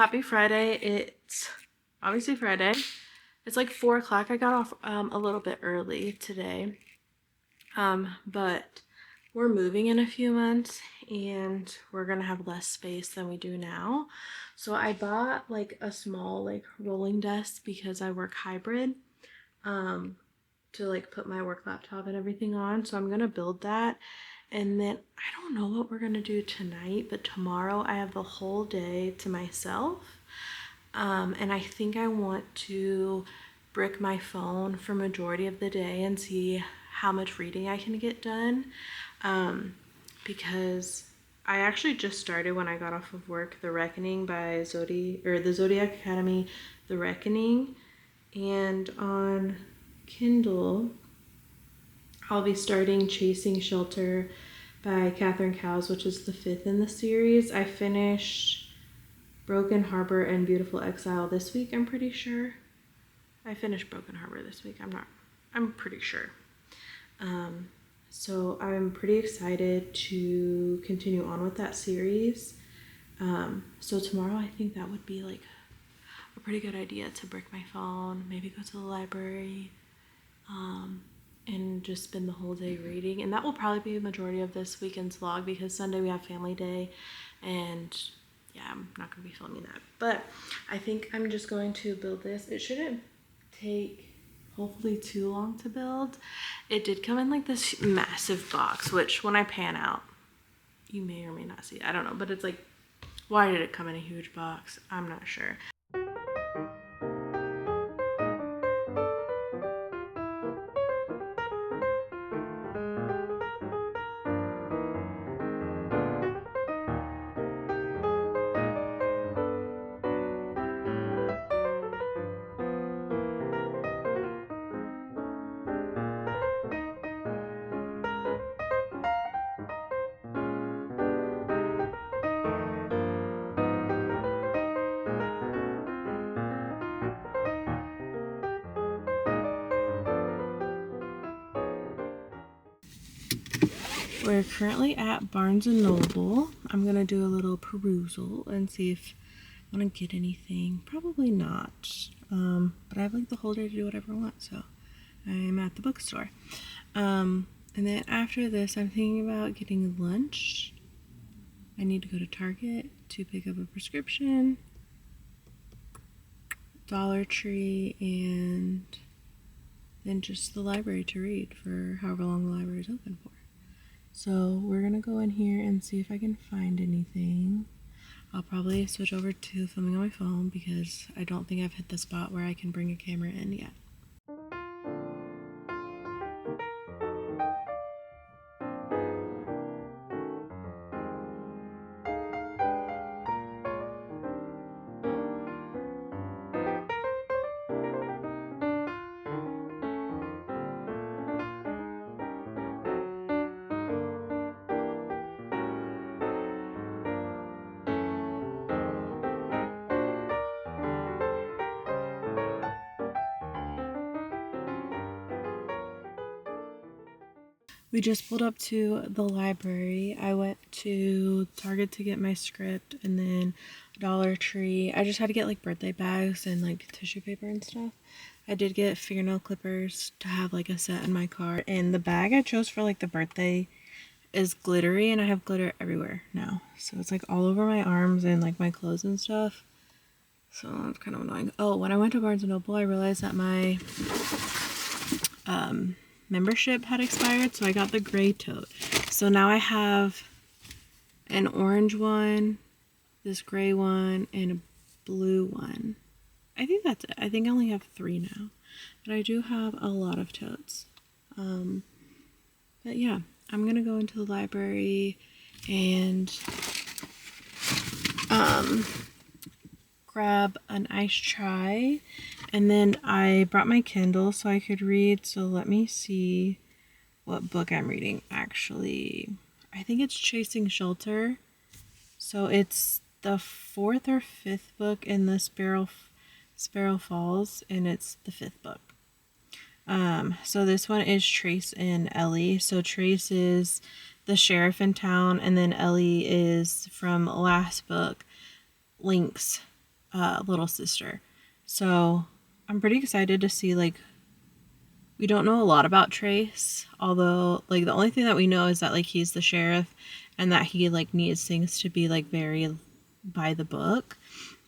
happy Friday. It's obviously Friday. It's like 4 o'clock. I got off a little bit early today. But we're moving in a few months and we're gonna have less space than we do now. So I bought like a small like rolling desk because I work hybrid to like put my work laptop and everything on. So I'm gonna build that. And then I don't know what we're gonna do tonight, but tomorrow I have the whole day to myself. And I think I want to brick my phone for majority of the day and see how much reading I can get done. Because I actually just started when I got off of work, The Reckoning by the Zodiac Academy, The Reckoning. And on Kindle, I'll be starting Chasing Shelter by Catherine Cowles, which is the 5th in the series. I finished Broken Harbor and Beautiful Exile this week, I'm pretty sure. I finished Broken Harbor this week. I'm pretty sure. So I'm pretty excited to continue on with that series. So tomorrow I think that would be like a pretty good idea to brick my phone, maybe go to the library, and just spend the whole day reading. And that will probably be the majority of this weekend's vlog because Sunday we have family day and yeah, I'm not going to be filming that. But I think I'm just going to build this. It shouldn't take hopefully too long to build. It did come in like this massive box, which when I pan out, you may or may not see it. I don't know, but it's like, why did it come in a huge box? I'm not sure. We're currently at Barnes & Noble. I'm gonna do a little perusal and see if I want to get anything. Probably not. But I have like the whole day to do whatever I want, so I'm at the bookstore. And then after this, I'm thinking about getting lunch. I need to go to Target to pick up a prescription, Dollar Tree, and then just the library to read for however long the library is open for. So we're gonna go in here and see if I can find anything. I'll probably switch over to filming on my phone because I don't think I've hit the spot where I can bring a camera in yet. We just pulled up to the library. I went to Target to get my script and then Dollar Tree. I just had to get like birthday bags and like tissue paper and stuff. I did get fingernail clippers to have like a set in my car. And the bag I chose for like the birthday is glittery and I have glitter everywhere now. So it's like all over my arms and like my clothes and stuff. So it's kind of annoying. Oh, when I went to Barnes & Noble, I realized that my membership had expired, so I got the gray tote. So now I have an orange one, this gray one, and a blue one. I think that's it. I think I only have 3 now, but I do have a lot of totes. But yeah, I'm gonna go into the library and grab an iced chai. And then I brought my Kindle so I could read. So let me see what book I'm reading actually. I think it's Chasing Shelter. So it's the 4th or 5th book in the Sparrow Falls, and it's the 5th book. So this one is Trace and Ellie. So Trace is the sheriff in town, and then Ellie is from last book, Lynx, little sister. So I'm pretty excited to see, like, we don't know a lot about Trace, although, like, the only thing that we know is that, like, he's the sheriff and that he, like, needs things to be, like, very by the book.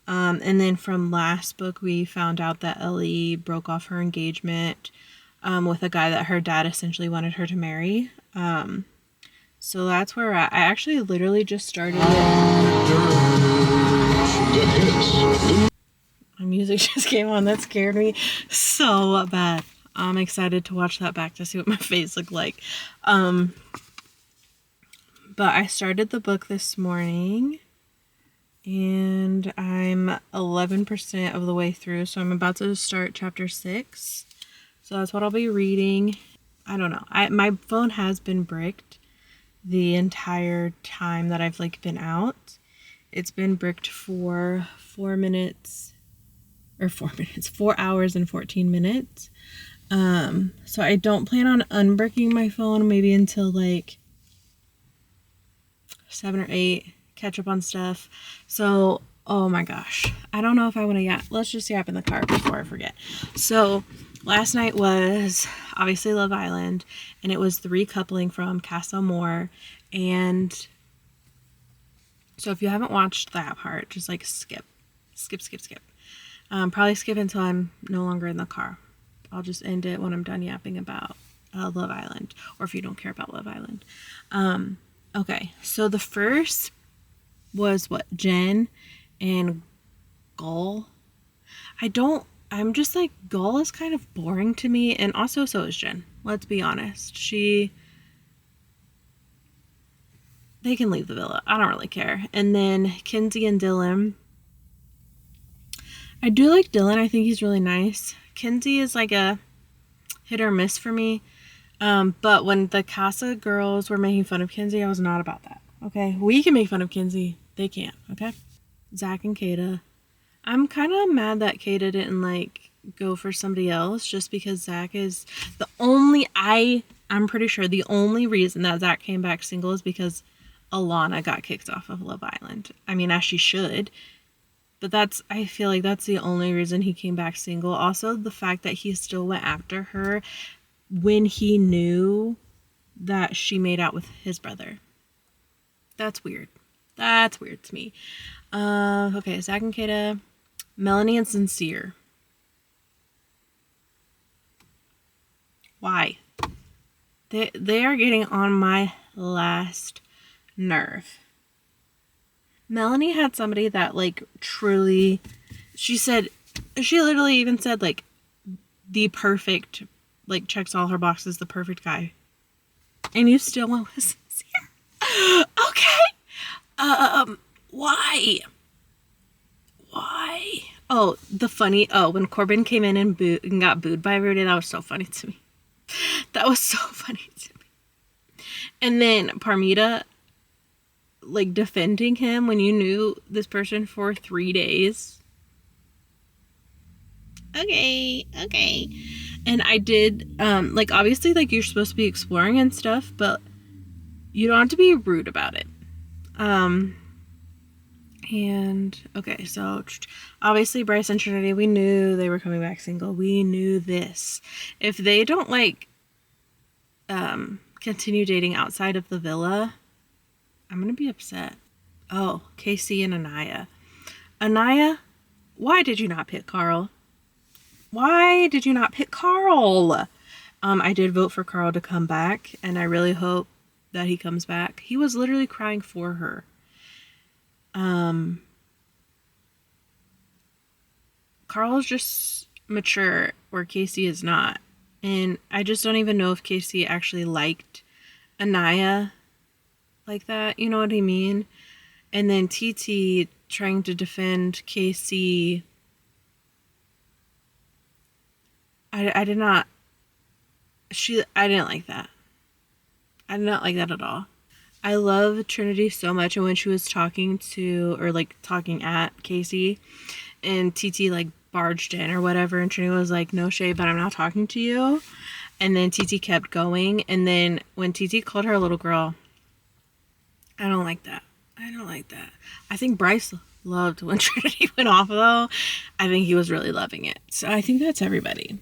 And then from last book, we found out that Ellie broke off her engagement with a guy that her dad essentially wanted her to marry. So that's where we're at. I actually literally just started it. My music just came on. That scared me so bad. I'm excited to watch that back to see what my face looked like. But I started the book this morning and I'm 11% of the way through. So I'm about to start chapter 6. So that's what I'll be reading. I don't know. My phone has been bricked the entire time that I've, like, been out. It's been bricked for 4 hours and 14 minutes. So I don't plan on unbricking my phone maybe until like 7 or 8, catch up on stuff. So, oh my gosh, I don't know if I want to yap. Let's just yap in the car before I forget. So last night was obviously Love Island, and it was the recoupling from Casa Amor. And so if you haven't watched that part, just like skip. Probably skip until I'm no longer in the car. I'll just end it when I'm done yapping about Love Island, or if you don't care about Love Island. Okay, so the first was what? Jen and Gull. I'm just like, Gull is kind of boring to me, and also so is Jen. Let's be honest. They can leave the villa. I don't really care. And then Kinsey and Dylan. I do like Dylan. I think he's really nice. Kinsey is like a hit or miss for me. But when the Casa girls were making fun of Kinsey, I was not about that. Okay? We can make fun of Kinsey. They can't. Okay? Zach and Kata. I'm kind of mad that Kata didn't, like, go for somebody else just because Zach is the only... I'm pretty sure the only reason that Zach came back single is because Alana got kicked off of Love Island. I mean, as she should. But I feel like that's the only reason he came back single. Also, the fact that he still went after her when he knew that she made out with his brother. That's weird. That's weird to me. Okay, Zach and Kata. Melanie and Sincere. Why? They are getting on my last nerve. Melanie had somebody that, like, truly, she literally even said, like, the perfect, like, checks all her boxes, the perfect guy. And you still went with Sincere. Okay. Why? Oh, when Corbin came in and got booed by everybody, that was so funny to me. That was so funny to me. And then Parmita, like, defending him when you knew this person for 3 days. Okay. And I did, like, obviously, like, you're supposed to be exploring and stuff, but you don't have to be rude about it. And, okay, so, obviously, Bryce and Trinity, we knew they were coming back single. We knew this. If they don't, like, continue dating outside of the villa, I'm gonna be upset. Oh, Casey and Anaya. Anaya, why did you not pick Carl? Why did you not pick Carl? I did vote for Carl to come back, and I really hope that he comes back. He was literally crying for her. Carl is just mature, where Casey is not. And I just don't even know if Casey actually liked Anaya like that. You know what I mean? And then TT trying to defend Casey. I didn't like that. I did not like that at all. I love Trinity so much, and when she was talking at Casey, and TT, like, barged in or whatever, and Trinity was like, no shade, but I'm not talking to you. And then TT kept going, and then when TT called her a little girl, I don't like that. I think Bryce loved when Trinity went off, though. I think he was really loving it. So I think that's everybody,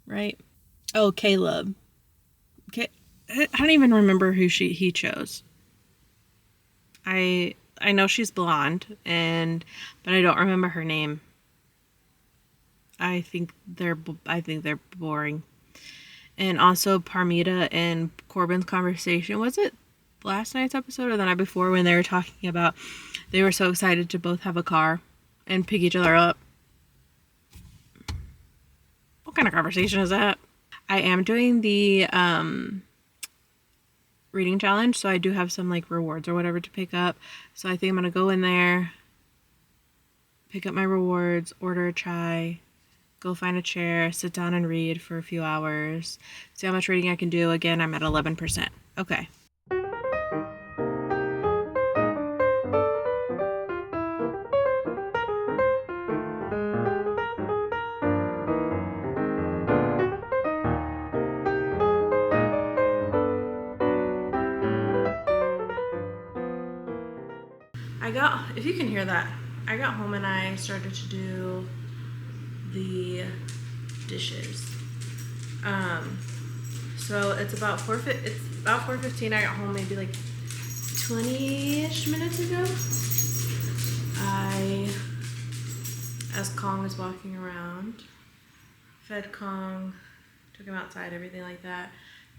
right? Oh, Caleb. Okay, I don't even remember who he chose. I know she's blonde, but I don't remember her name. I think they're boring. And also Parmita and Corbin's conversation. Was it last night's episode or the night before when they were talking about they were so excited to both have a car and pick each other up? What kind of conversation is that? I am doing the reading challenge, so I do have some like rewards or whatever to pick up. So I think I'm gonna go in there, pick up my rewards, order a chai, go find a chair, sit down and read for a few hours, see how much reading I can do. Again, I'm at 11%. Okay. If you can hear that, I got home and I started to do the dishes. So it's about 4:15. I got home maybe like 20-ish minutes ago. As Kong was walking around, fed Kong, took him outside, everything like that,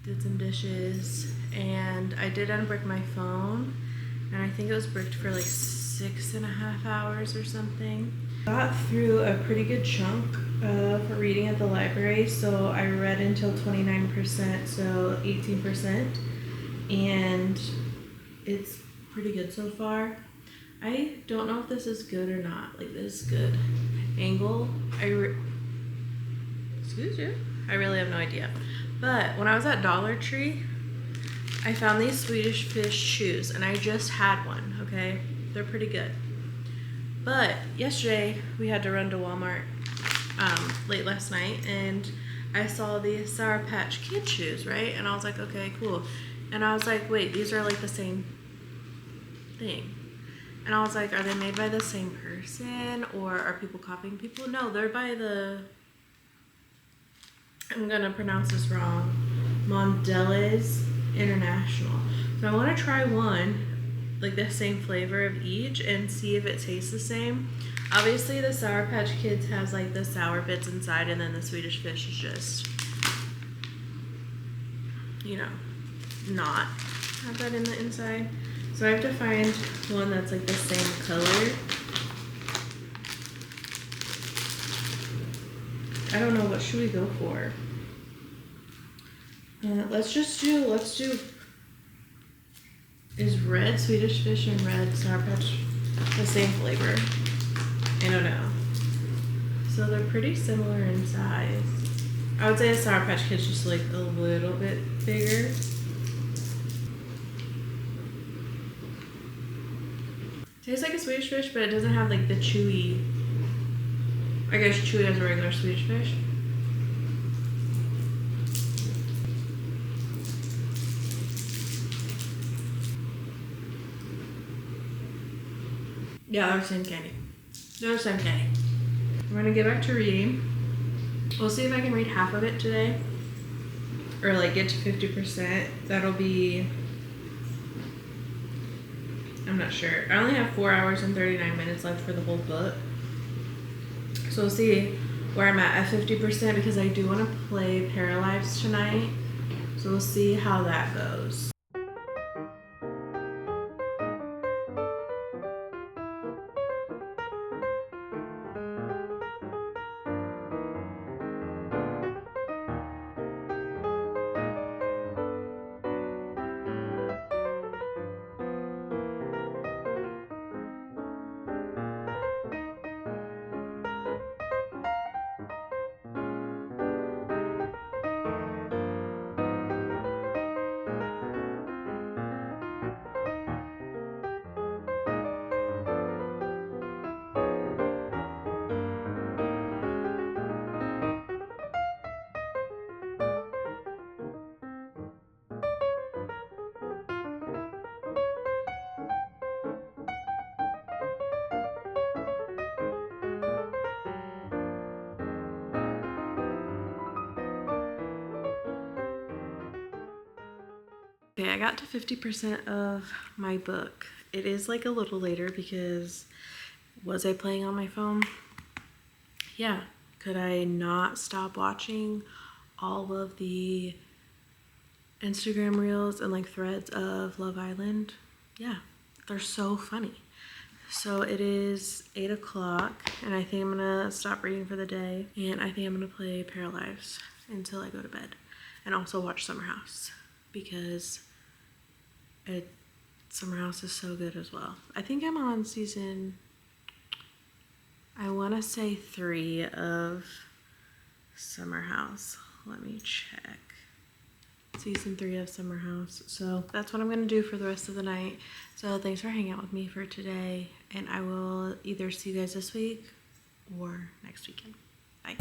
did some dishes, and I did unbrick my phone, and I think it was bricked for like 6.5 hours or something. Got through a pretty good chunk of reading at the library, so I read until 29%, so 18%, and it's pretty good so far. I don't know if this is good or not. Like, this is good angle. Excuse you. I really have no idea. But when I was at Dollar Tree, I found these Swedish Fish shoes, and I just had one, okay? They're pretty good. But yesterday, we had to run to Walmart late last night, and I saw these Sour Patch Kid shoes, right? And I was like, okay, cool. And I was like, wait, these are like the same thing. And I was like, are they made by the same person, or are people copying people? No, they're by I'm gonna pronounce this wrong, Mondelez International. So I wanna try one, like the same flavor of each, and see if it tastes the same. Obviously the Sour Patch Kids has like the sour bits inside, and then the Swedish Fish is just, you know, not have that in the inside. So I have to find one that's like the same color. I don't know, what should we go for? Let's do, is red Swedish Fish and red Sour Patch the same flavor? I don't know. So they're pretty similar in size. I would say the Sour Patch Kid's just like a little bit bigger. Tastes like a Swedish Fish, but it doesn't have like the chewy. I guess chewy as a regular Swedish Fish. Yeah, they're the same candy. They're the same candy. I'm gonna get back to reading. We'll see if I can read half of it today, or like get to 50%. That'll be, I'm not sure. I only have 4 hours and 39 minutes left for the whole book. So we'll see where I'm at 50%, because I do want to play Paralives tonight. So we'll see how that goes. Okay, I got to 50% of my book. It is like a little later because was I playing on my phone? Yeah. Could I not stop watching all of the Instagram reels and like threads of Love Island? Yeah, they're so funny. So it is 8 o'clock and I think I'm gonna stop reading for the day, and I think I'm gonna play Paralyzed until I go to bed, and also watch Summer House because Summer House is so good as well. I think I'm on season, I want to say 3 of Summer House. Let me check. Season 3 of Summer House. So that's what I'm going to do for the rest of the night. So thanks for hanging out with me for today, and I will either see you guys this week or next weekend. Bye.